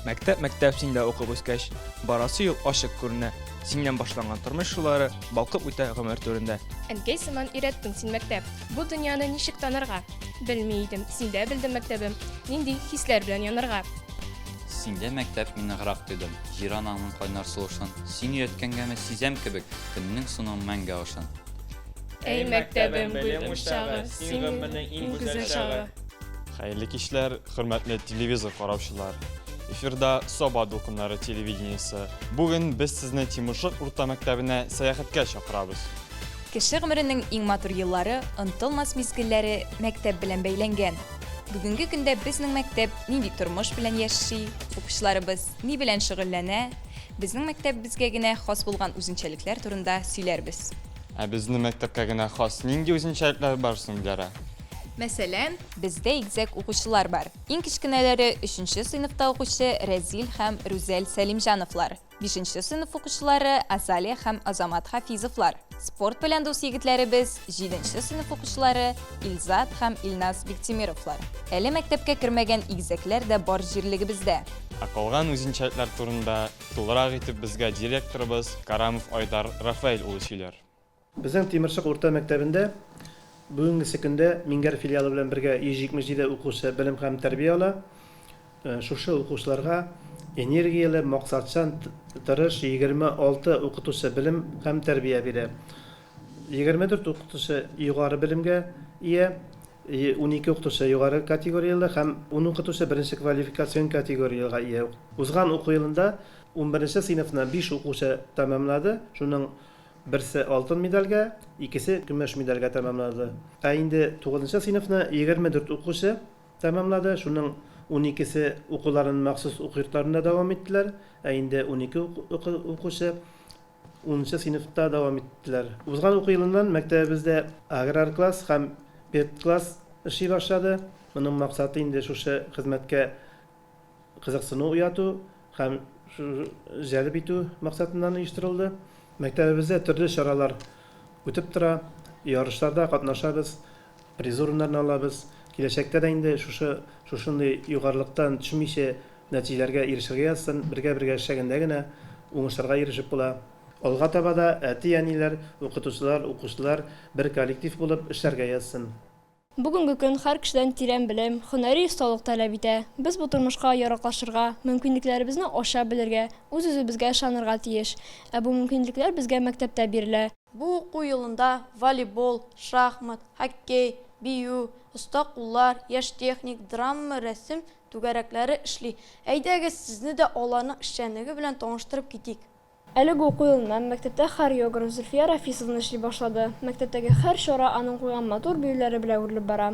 Мәктәп синдә укып үскәч, барасы юл ачык күренә. Синнән башланган тормыш юллары балкып үтә гомер түрендә. Әнкәй сыман өйрәттең син мәктәп. Бу дөньяны ничек танырга? Белми идем, синдә белдем мәктәбем. Нинди хисләр белән янырга? Синдә мәктәп минеграк тойдым. Җир-ананың кайнар сулышын, син өйрәткәнгәме сизәм кебек, көннең суның мәңге ашын. Әй мәктәбем, белем учагы, син гомернең иң гүзәл чагы. Хәерле кичләр, хөрмәтле телевизор караучылар. Эфирда Соба дулкыннары телевидениесе. Бүген без сезне Тимушек урта мәктәбенә сәяхәткә чакырабыз. Кеше гомеренең иң матур еллары, онытылмас мизгелләре мәктәп белән бәйләнгән. Бүгенге көндә безнең мәктәп нинди тормыш белән яши, укучыларыбыз ни белән шөгыльләнә, безнең мәктәбебезгә генә хас булган үзенчәлекләр турында сөйләрбез. Ә безнең мәктәпкә генә хас нинди үзенчәлекләр бар соң Диләрә? Мәсәлән, бездә игезәк укучылар бар. Иң кичкенәләре 3нче сыйныфта укучы Рәзил һәм Рүзәл Сәлимҗановлар. 5нче сыйныф укучылары Азалия һәм Азамат Хафизовлар. Спорт белән дус егетләребез 7нче сыйныф укучылары Илзат һәм Илназ Биктимировлар. Әле мәктәпкә кермәгән игезәкләр дә бар җирлегебездә. Калган үзенчәлекләр турында тулырак итеп безгә директорыбыз Карамов Айдар Рафаэль улы сөйләр. Безнең Тимершек урта мәктәбендә бүгенге көндә Мингәр филиалы белән бергә 177 укучы белем һәм тәрбия ала. Шушы укучыларга энергияле, максатчан, тырыш 26 укытучы белем һәм тәрбия бирә. 24 укытучы югары белемгә ия, 12 укытучы югары категориялы һәм 10 укытучы беренче квалификацион категориягә ия. Узган уку елында 11нче сыйныфны 5 укучы тәмамлады. Шуның берсе алтын медальгә, икесе көмеш медальгә тәмамлады. Ә инде 9нчы сыйныфны 24 укучы тәмамлады. Шуның 12се укуларын махсус уку йортларында дәвам иттеләр. Ә инде 12 укучы 10нчы сыйныфта дәвам иттеләр. Узган уку елыннан мәктәбебездә аграр класс һәм пет класс эшли башлады. Моның максаты инде шушы хезмәткә кызыксыну уяту һәм җәлеп итү максатыннан оештырылды. Мәктәбебездә төрле чаралар үтеп тора, ярышларда катнашабыз, приз урыннарын алабыз. Киләчәктә дә инде шушындай югарылыктан төшмичә нәтиҗәләргә ирешергә язсын, бергә эшләгәндә генә уңышларга ирешеп була. Алга таба да әти-әниләр, укытучылар, укучылар бер коллектив булып эшләргә язсын. Бүгенге көн һәр кешедән тирән белем, һөнәри осталык таләп итә. Без бу тормышка яраклашырга, мөмкинлекләребезне аша белергә, үз-үзебезгә ышанырга тиеш. Ә бу мөмкинлекләр безгә мәктәптә бирелә. Бу уку елында волейбол, шахмат, хоккей, бию, оста куллар, яшь техник, драма, рәсем түгәрәкләре эшли. Әйдәгез сезне дә аларның эшчәнлеге белән таныштырып китик. Әлеге уку елыннан мәктәптә хореограф Зөлфия Рафисовна эшли башлады. Мәктәптәге һәр чара аның куйган матур биюләре белән үрелеп бара.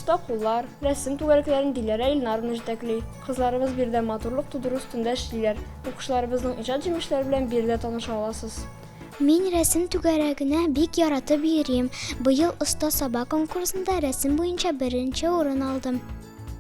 Usta qullar, rəsm түгәрәкләрен Диләрә Илнаровна җитәкли. Кызларыбыз биредә матурлык тудыру өстендә эшлиләр. Укучыларыбызның иҗат җимешләре белән биредә таныша аласыз. Мин рәсем түгәрәгенә бик яратып йөрим. Быел оста саба конкурсында рәсем буенча беренче урын алдым.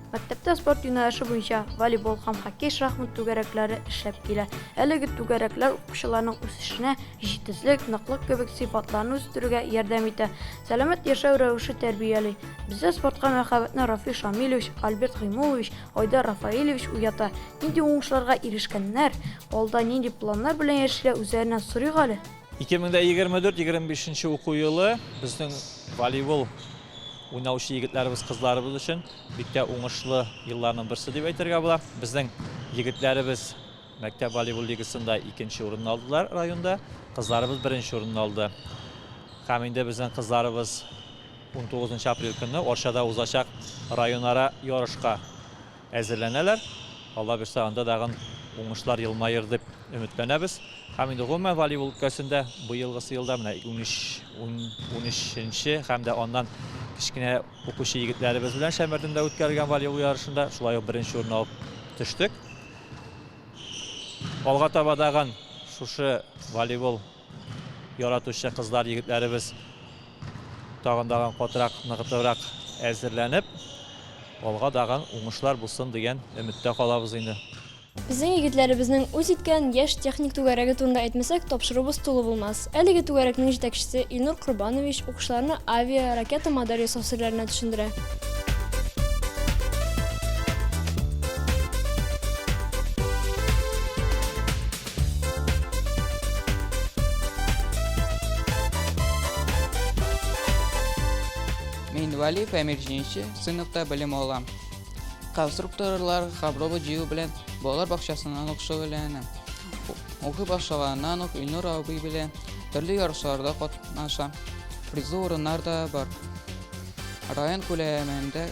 Мәктәптә спорт юнәлеше буенча волейбол һәм хоккей, шахмат түгәрәкләре эшләп килә. Әлеге түгәрәкләр укучыларның үсешенә, җитезлек, ныклык кебек сыйфатларны үстерүгә ярдәм итә. Сәламәт яшәү рәвеше тәрбияли. Бездә спортка мәхәббәтне Рафи Шамилович, Альберт Гыймулович, Айдар Рафаилович уята. Нинди уңышларга ирешкәннәр, алда нинди планнар белән яшәргә үзләреннән сорыйк әле. 2024-25 уку елы безнең волейбол уйнаучы егетләребез, кызларыбыз өчен бик тә уңышлы елларның берсе дип әйтергә була. Безнең егетләребез мәктәп волейбол лигасында 2нче урынны алдылар районда, кызларыбыз 1нче урынны алды. Һәм инде безнең кызларыбыз 19 апрель көнне Оршада узачак районара ярышка әзерләнәләр. Алла бирсә, анда дагы уңышлар елмаер дип өметләнәбез. Һәм инде гомумән волейбол өлкәсендә быелгысы елда менә 13нче һәм дә аннан кичкенә укучы егетләребез белән Шәмәрдәндә үткәрелгән волейбол ярышында шулай ук 1нче урын алып төштек. Алга таба дагы шушы волейбол яратучы кызлар, егетләребез тагын катырак, ныгытыбрак әзерләнеп, алга дагы уңышлар булсын дигән өметтә калабыз инде. Безнең егетләребезнең үз иткән яшь техник түгәрәге турында әйтмәсәк, тапшырубыз тулы булмас. Әлеге түгәрәкнең җитәкчесе Илнур Курбанович укучыларны авиа, ракета модель ясау серләренә төшендерә. Мин Валиев Әмир җинче сыйныфта белем алам. Конструкторлар хабробы җыю белән балалар бакчасыннан укшу белән укый башлаганнан ук Илнур абый белән төрле ярышларда катнаша. Призлы урыннар да бар. Район күләмендә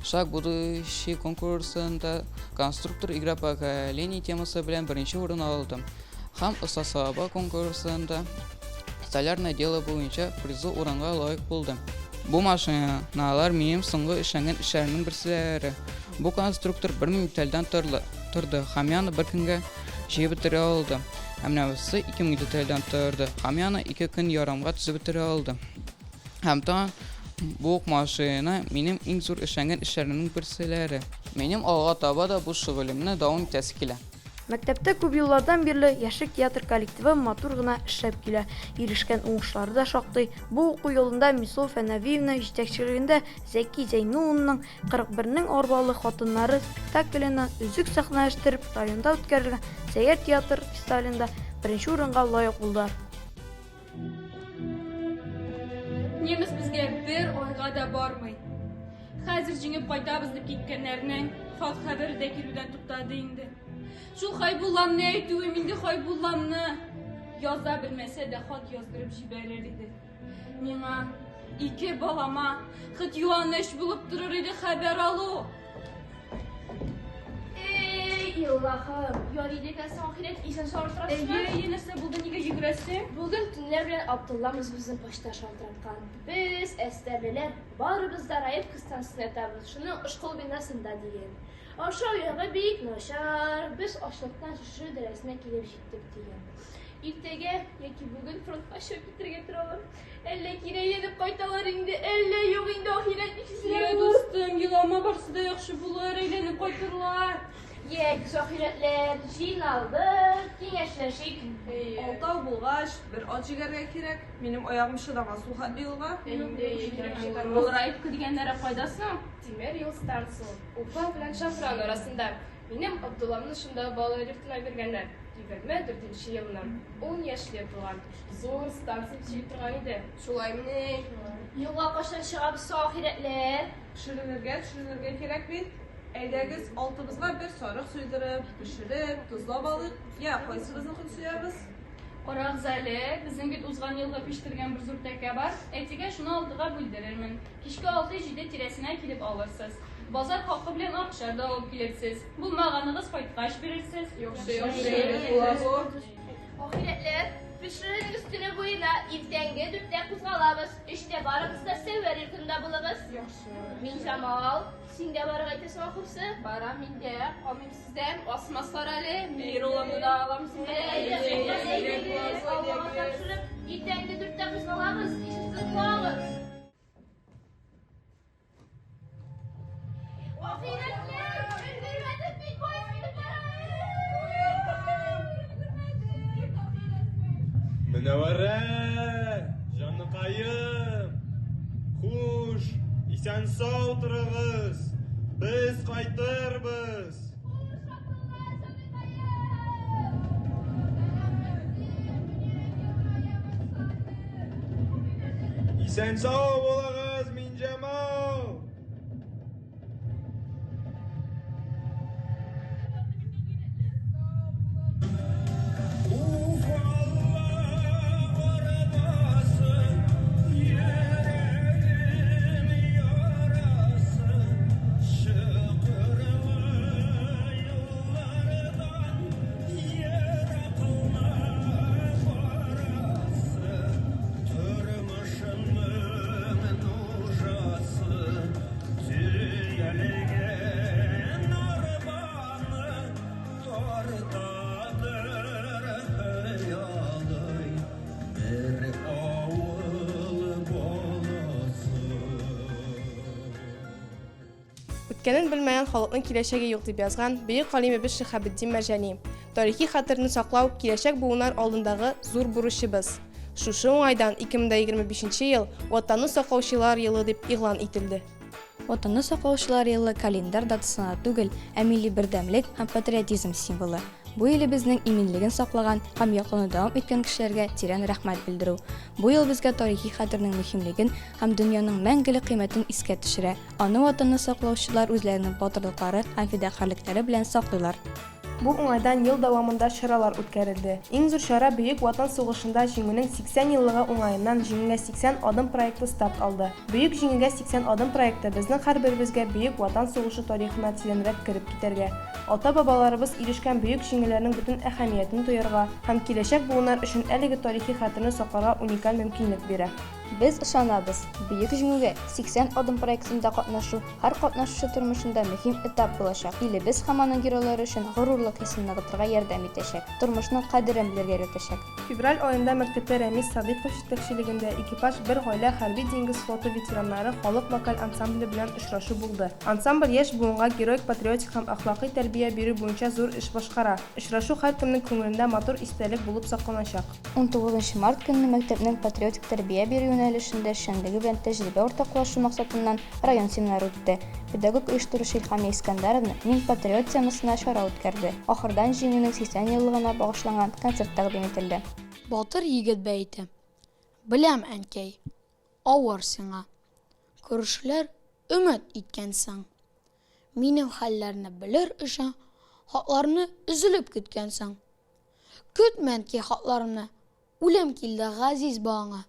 шаг будущий конкурсында конструктор игра поколений темасы белән 1нче урын алдым. Һәм ОСАСАБА конкурсында столярное дело буенча призлы урынга лаек булдым. Бу машиналар минем соңгы эшләнгән эшләрнең берселәре. Бу конструктор 1000 детальдән торды. Һәм яны бер көнгә җыеп бетерә алды. Һәм менә 2000 детальдән торды. Һәм яны 2 көн ярамга төзеп бетерә алды. Һәм бу машина минем иң зур эшләнгән эшләрнең берселәре. Минем алга таба да бу шөгылемне дәвам итәсе килә. Мәктәптә күп еллардан бирле яшьлек театр коллективы матур гына эшләп килә. Ирешкән уңышлары да шактый. Бу уку елында Мисол Фәнәвиевна җитәкчелегендә Зәки Зәйнулланың 41-нең арбалы хатыннары спектакленә үзек сәхнәләштереп, районда үткәрелгән Сәйяр театр фестивалендә 1нче урынга лаек булдылар. Немец безгә бер айга да бармый. Хәзер җиңеп кайтабыз дип киткәннәрнең хат хәбәре дә килүдән туктады инде. Шул Хайбулламны әйтүем инде, Хайбулламны яза белмәсә дә хат яздырып җибәрер иде. Миңа 2 балама хат юаныш булып торыр иде хәбәр алу. Эй, Аллаһым, ярый дикәсен ахирәт исән сарытрасың. Әйе, нәрсә булды, нигә йөгерәсең? Бүген төнләр белән Абдулламыз безне почта шалтыраткан. Без, әстәрлеләр, барыбыз да райып кыстанциясына ятабыз. Шуның ышкыл бинасында дигән. Аша ягы бик начар, без ашлыктан шушы дәрәсенә килеп җиттек дигән. Иртәгә яки бүген фронтка чыгып китәргә торалар. Әллә кирәк дип кайталар инде, әллә юк инде ахирәт икесенә. Дустым, елама барсы да яхшы булыр, әйләнеп кайтырлар. Яки ахирәтләр, җыйналдык, киңәшләшик. Алтау булгач, бер ат җигәргә кирәк. Минем аягым шыдамас ул хәтле юлга. Ул Раевка дигәннәре кайдасың? Тимер юл станциясе. Уфа белән Шафран арасында. Минем Абдулламны шунда балалар йортына биргәннәр. 24нче елның 10 яшьле булган. Зур станция төзеп торган иде. Шулаймыни? Юлга кашан чыгабыз ахирәтләр? Төшерергә кирәк бит. Әйдәгез, алтыбызга бер сарык суйдырып, пешереп, тозлап алыйк. Я, кайсыбызны суябыз? Карагыз әле, безнең бит узган елга пиштергән бер зур тәкә бар. Әйтегә шуны алтыга бүлдерермен. Кичке 6-7 тирәсенә килеп алырсыз. Базар хакы белән акча да алып килерсез. Булмаганыгыз кайткач бирерсез. Ахирәтләр, Pişirenin üstüne boyuna irtenge dürtte kuzgalabız. İşte barımız da sever ilkinde bulabız. Min Jamal, sen de barı gaytesin okursa? Bara min de, o min sizden osmaslar ali. Meyir olanı da alamsın. Allah'a kapşırıp irtenge dürtte kuzgalabız. İşte kulağımız. Münevvere, canıkayım, xuş, isen sağ oturağız, biz qaytırбыз. Isen sağ bolağız, min Jamal. Үткәнен белмәгән халыкның киләчәге юк дип язган бөек галимебез Шиһабетдин Мәрҗани. Тарихи хәтерне саклау киләчәк буыннар алдындагы зур бурычыбыз. Шушы уңайдан 2025 ел Ватанны саклаучылар елы дип игълан ителде. Ватанны саклаучылар елы календар датасына түгел, ә милли бердәмлек һәм патриотизм символы. Бу ел безнең иминлеген саклаган һәм яклауны дәвам иткән кешеләргә тирән рәхмәт белдерү. Бу ел безгә тарихи хәтернең мөһимлеген һәм дөньяның мәңгелек кыйммәтен искә төшерә. Аны ватанны саклаучылар үзләренең батырлыклары һәм фидакарьлекләре белән саклыйлар. Бу уңайдан ел дәвамында чаралар үткәрелде. Иң зур чара Бөек Ватан сугышында җиңүнең 80 еллыгы уңаеннан җиңүгә 80 адым проекты старт алды. Бөек җиңүгә 80 адым проекты безнең һәрберебезгә Бөек Ватан сугышы тарихына тирәнрәк кирип китәргә, ата-бабаларыбыз ирешкән бөек җиңүләрнең бөтен әһәмиятен тоярга һәм киләчәк буыннар өчен әлеге тарихи хәтерне сакларга уникаль мөмкинлек бирә. Без ышанабыз, бөек җиңүгә 80 адым проектында катнашу һәр катнашучы тормышында мөһим этап булачак. Илебез һәм аның геройлары өчен горурлык хисен ныгытырга ярдәм итәчәк, тормышның кадерен белергә өйрәтәчәк. Февраль аенда мәктәптә Рәмис Садыйков җитәкчелегендә экипаж бер гаилә хәрби диңгез флоты ветераннары халык вокаль ансамбле белән очрашу булды. Ансамбль яшь буынга героик патриотик һәм әхлакый тәрбия бирү буенча зур эш башкара. Очрашу һәркемнең күңелендә матур истәлек булып сакланачак. 19 март көнне мәктәпнең патриотик тәрбия бирү юнәлешендә шәнлеге белән тәҗрибә уртаклашу максатыннан район семинары үтте. Педагог оештыручы Илһам Искәндәровны «Мин патриот» темасына чара үткәрде. Ахырдан җиңүнең 80 еллыгына багышланган концерт тәкъдим ителде. Батыр егет бәйте. Беләм, әнкәй, авыр сиңа. Күршеләр өмет иткәнсең. Минем хәлләрне белер өчен хакларны üzülеп көткәнсең. Көтмәнки хакларны. Үлем килде газиз багыңа.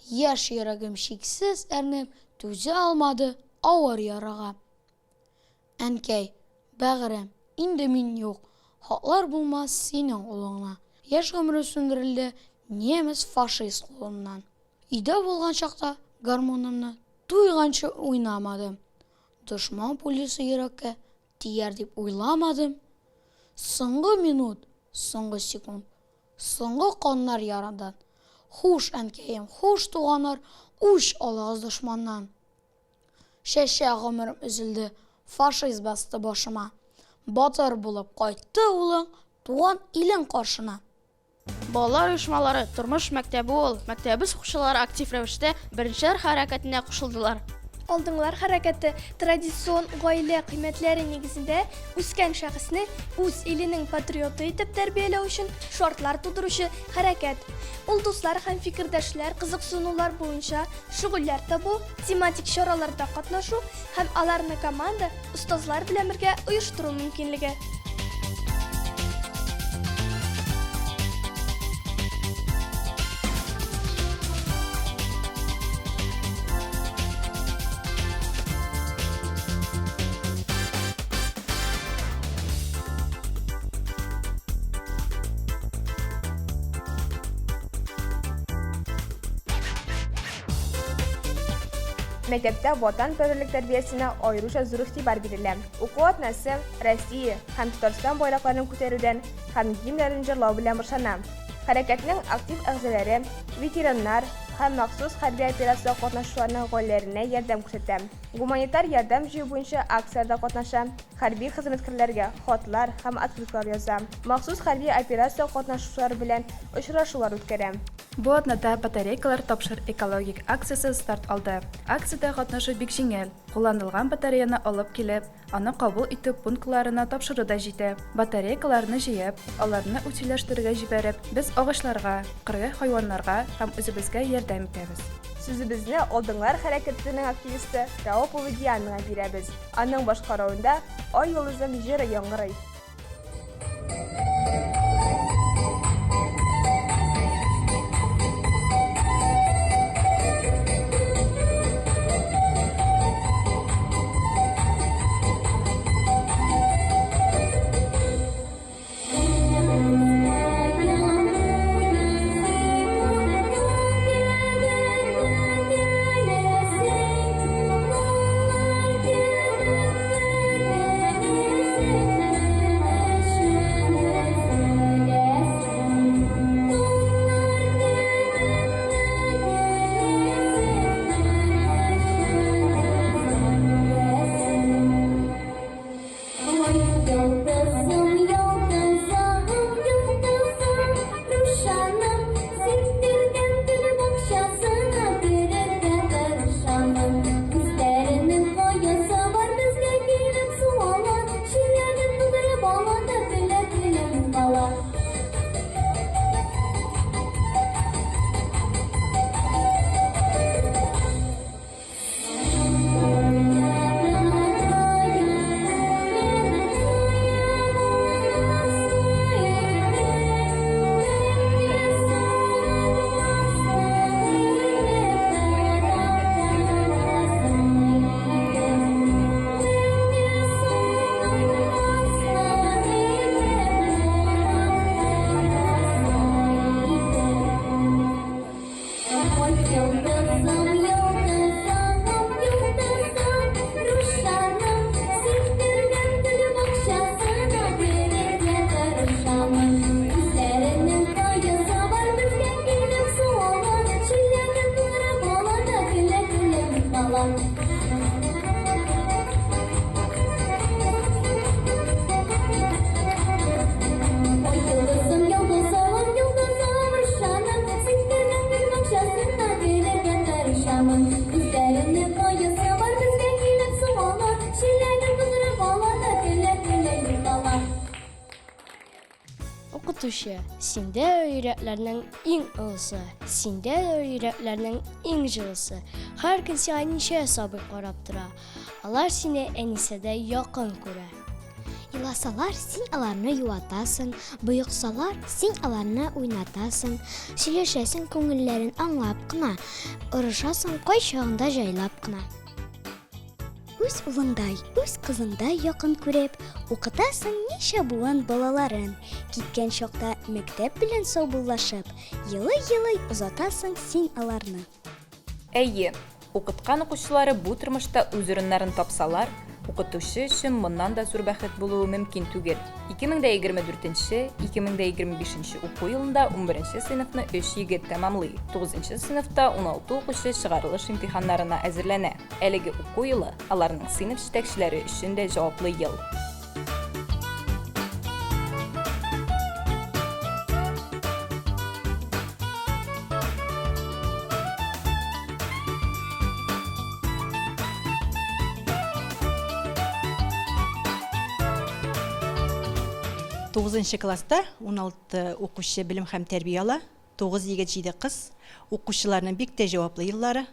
Яшь йөрәгем шиксез әрнеп түзә алмады авыр ярага. Әнкәй, бәгърем, инде мин юк. Хаклар булмас синең улыңна. Яшь гомре сүндерелде немец фашист кулыннан. Өйдә булган чакта гармонымны туйганчы уйнамадым. Дошман пулесы йөрәккә тияр дип уйламадым. Соңгы минут, соңгы секунд, соңгы каннар ярадан. Хуш, әнкәем, хуш туганнар, үч алагыз дошманнан. Шәшә гомерем üzülде, фашист басты башыма. Батыр булып кайтты улың, туган илең каршына. Балалар оешмалары тормыш мәктәбе ул. Мәктәбез укучылары актив рәвештә беренчеләр хәрәкәтенә кушылдылар. Алдыңлар хәрәкәте традицион гаилә кыйммәтләре нигезендә үскән шәхесне үз иленең патриоты итеп тәрбияләү өчен шартлар тудыручы хәрәкәт. Ул дуслар һәм фикердәшләр кызыксынулар буенча шөгыльләр табу, тематик чараларда катнашу һәм аларны команда, устазлар белән бергә оештыру мөмкинлеге. Мәктәптә ватан пәрвәрлек тәрбиясенә аеруча зур игътибар бирелә. Уку атнасы Россия һәм Татарстан байракларын күтәрүдән һәм гимннарын җырлау белән башлана. Хәрәкәтнең актив әгъзалары, ветераннар һәм махсус хәрби операция катнашучыларның гаиләләренә ярдәм күрсәтә. Гуманитар ярдәм җыю буенча акцияләрдә катнаша, хәрби хезмәткәрләргә хатлар һәм открыткалар яза. Махсус хәрби операция катнашучылар белән очрашулар үткәрә. Бу атнада батарейкалар тапшыр экологик акциясе старт алды. Акциядә катнашу бик җиңел. Кулланылган батареяны алып килеп, аны кабул итү пунктларына тапшыру да җитә. Батарейкаларны җыеп, аларны утилләштерергә җибәреп, без агачларга, кыргый хайваннарга һәм үзебезгә ярдәм итәбез. Сүзебезне Алдыңлар хәрәкәтенең активисты Раупова Дианага бирәбез. Аның башкаруында Ай йолдызым җыры яңгырый. Укытучы, синдә өйрәкләрнең иң олысы, синдә өйрәкләрнең иң җылысы. Һәр көн сиңа ничә сабый карап тора. Алар сине әнисәдә якын күрә. Иласалар, син аларны юатасың, боексалар, син аларны уйнатасың, сөйләшәсең күңелләрен аңлап кына, орышасың кайчагында җайлап кына. Үз улыңдай, үз кызыңдай якын күреп, укытасың ничә буын балаларын. Киткән чакта мәктәп белән саубуллашып, елый-елый озатасың син аларны. Әйе, укыткан укучылары бу тормышта үз урыннарын тапсалар, укытучы өчен моннан да зур бәхет булуы мөмкин түгел. 2024-2025 уку елында 11 сыйныфны 3 егет тәмамлый. 9 сыйныфта 16 укучы чыгарылыш имтиханнарына әзерләнә. Әлеге уку елы аларның сыйныф җитәкчеләре өчен дә җаваплы ел. Тоғызынчы класста 16 укучы білім һәм тәрбие ала, 9 егет 7 қыз, укучыларның бик тә җаваплы еллары.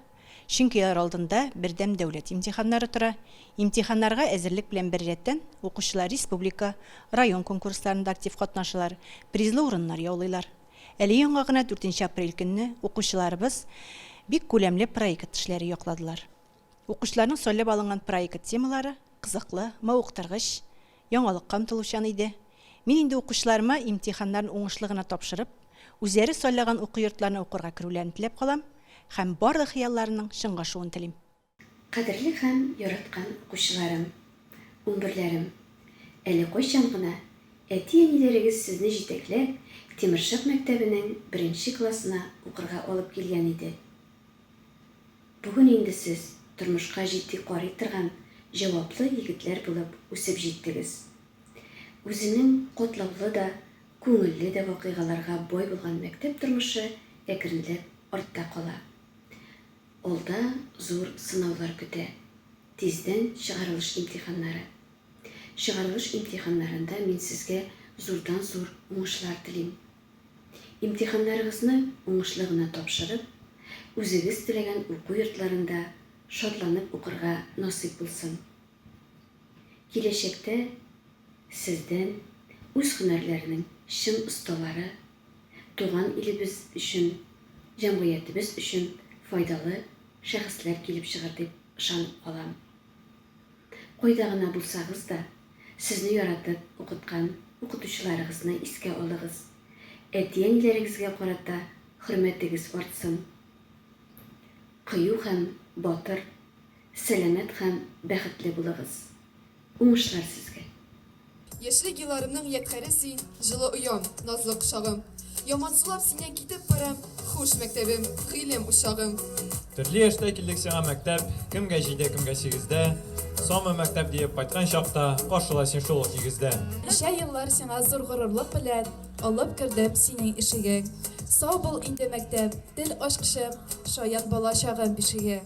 Чөнки алар алдында бердәм дәүләт имтиханнары тора. Имтиханнарга әзерлек белән бер рәттән укучылар республика, район конкурсларында актив катнашалар, призлы урыннар яулыйлар. Әле яңа гына 4 апрель көнне укучыларыбыз бик күләмле проект эшләре якладылар. Укучыларның сөйләп алынган проект темалары кызыклы, мавыктыргыч, яңалыкка омтылучан иде. Мин инде укучыларыма имтиханнарын уңышлы гына тапшырып, үзләре сайлаган уку йортларына укырга керүләрен теләп калам һәм барлык хыялларының чынга ашуын телим. Кадерле һәм яраткан укучыларым, умберләрем, әле кайчан гына әти-әниләрегез сезне җитәкләп Тимершык мәктәбенең 1нче классына укырга алып килгән иде. Бүген инде сез тормышка җитди карый торган җаваплы егетләр булып үсеп җиттегез. Үзенең катлаулы да, күңелле дә вакыйгаларга бай булган мәктәп тормышы әкренләп артта кала. Алда зур сынаулар көтә. Тиздән чыгарылыш имтиханнары. Чыгарылыш имтиханнарында мин сезгә зурдан-зур уңышлар телим. Имтиханнарыгызны уңышлы гына тапшырып, үзегез теләгән уку йортларында шатланып укырга насыйп булсын. Киләчәктә сездән үз һөнәрләренең чын осталары, туган илебез өчен, җәмгыятебез өчен файдалы шәхесләр килеп чыгар дип ышанып калам. Кайда гына булсагыз да, сезне яратып укыткан укытучыларыгызны искә алыгыз. Әти-әниләрегезгә карата хөрмәтегез артсын. Кыю һәм батыр, сәламәт һәм бәхетле булыгыз. Уңышлар сезгә. Яшьлек елларымның ядкәре син, җылы уям, назлы кочагым. Ямансулап синнән китеп барам, хуш мәктәбем, гыйлем учагым. Төрле яшьтә килдек сиңа мәктәп, кемгә 7, кемгә 8дә. Самы мәктәп диеп кайткан чакта, каршыла син шул ук 8дә. Ничә еллар сиңа зур горурлык белән алып кирдем синең ишегең. Сау бул инде мәктәп, тел ачкычым, шаян бала чагым бишеге.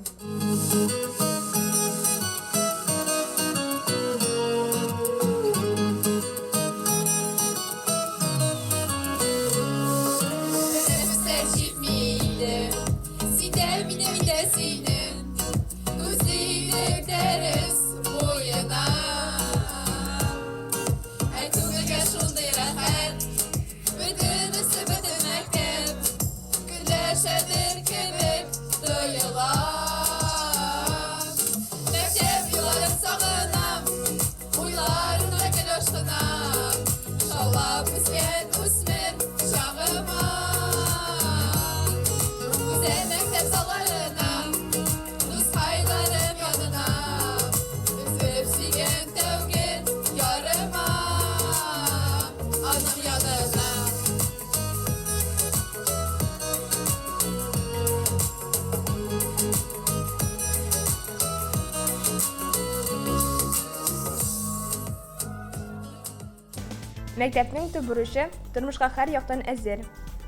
Мәктәпнең төп бурычы тормышка һәр яктан әзер.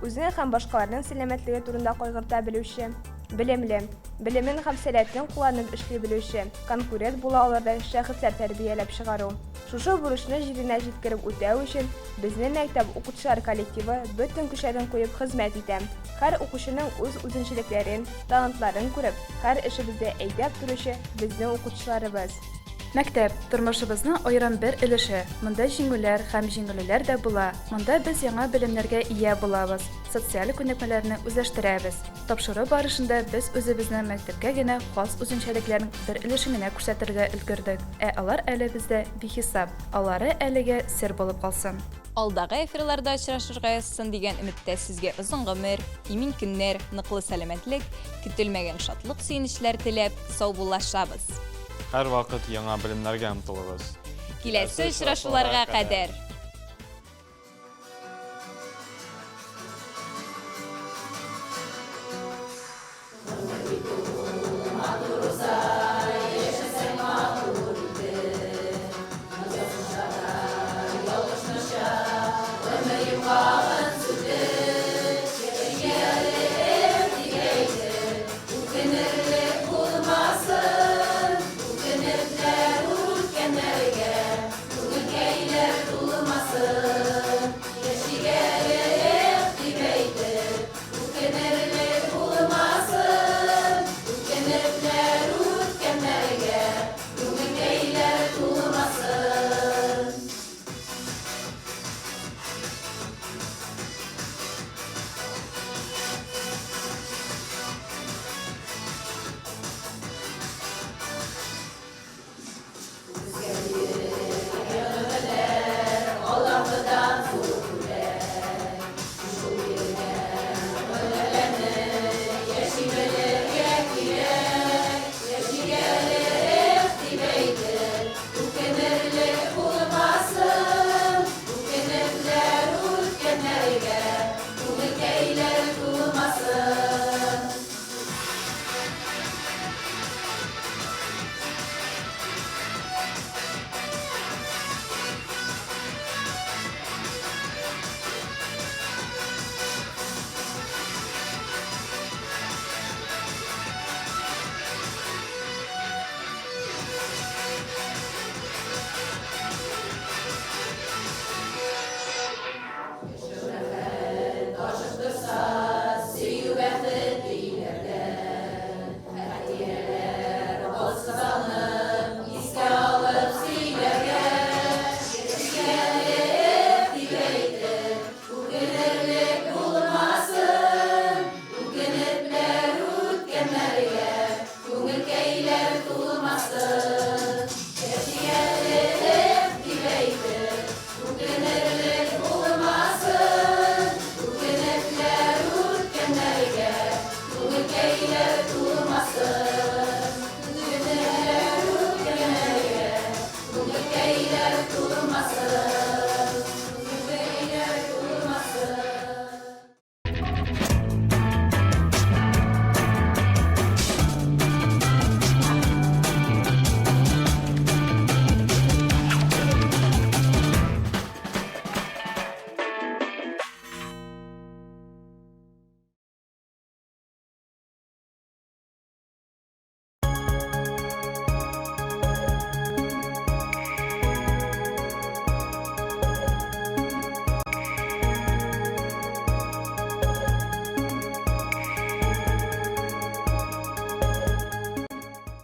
Үзенең һәм башкаларның сәламәтлеге турында кайгырта белүче, белемле, белемен һәм сәләтен кулланып эшли белүче, конкурент була алырдай шәхесләр тәрбияләп чыгару. Шушы бурычны җиренә җиткереп үтәү өчен безнең мәктәп укучылар коллективы бөтен көчләрен куеп хезмәт итә. Һәр укучының үз үзенчәлекләрен, талантларын күреп, һәр эшебездә әйдәп торучы безнең укучыларыбыз. Мәктәп тормышыбызның аерым бер өлеше. Монда җиңүләр һәм җиңелүләр дә була. Монда без яңа белемнәргә ия булабыз. Социаль күнекмәләрне үзләштерәбез. Тапшыру барышында без үзебезнең мәктәпкә генә хас үзенчәлекләрнең бер өлешен генә күрсәтергә өлгердек. Алар әле бездә бихисап. Алары әлегә сер булып калсын. Алдагы эфирларда очрашырга язсын дигән өметтә сезгә озын гомер, имин көннәр, ныклы сәламәтлек, көтелмәгән шатлык сөенечләр теләп, сау булашабыз. Һәр вакыт яңа белемнәргә омтылыгыз. Киләсе очрашуларга кадәр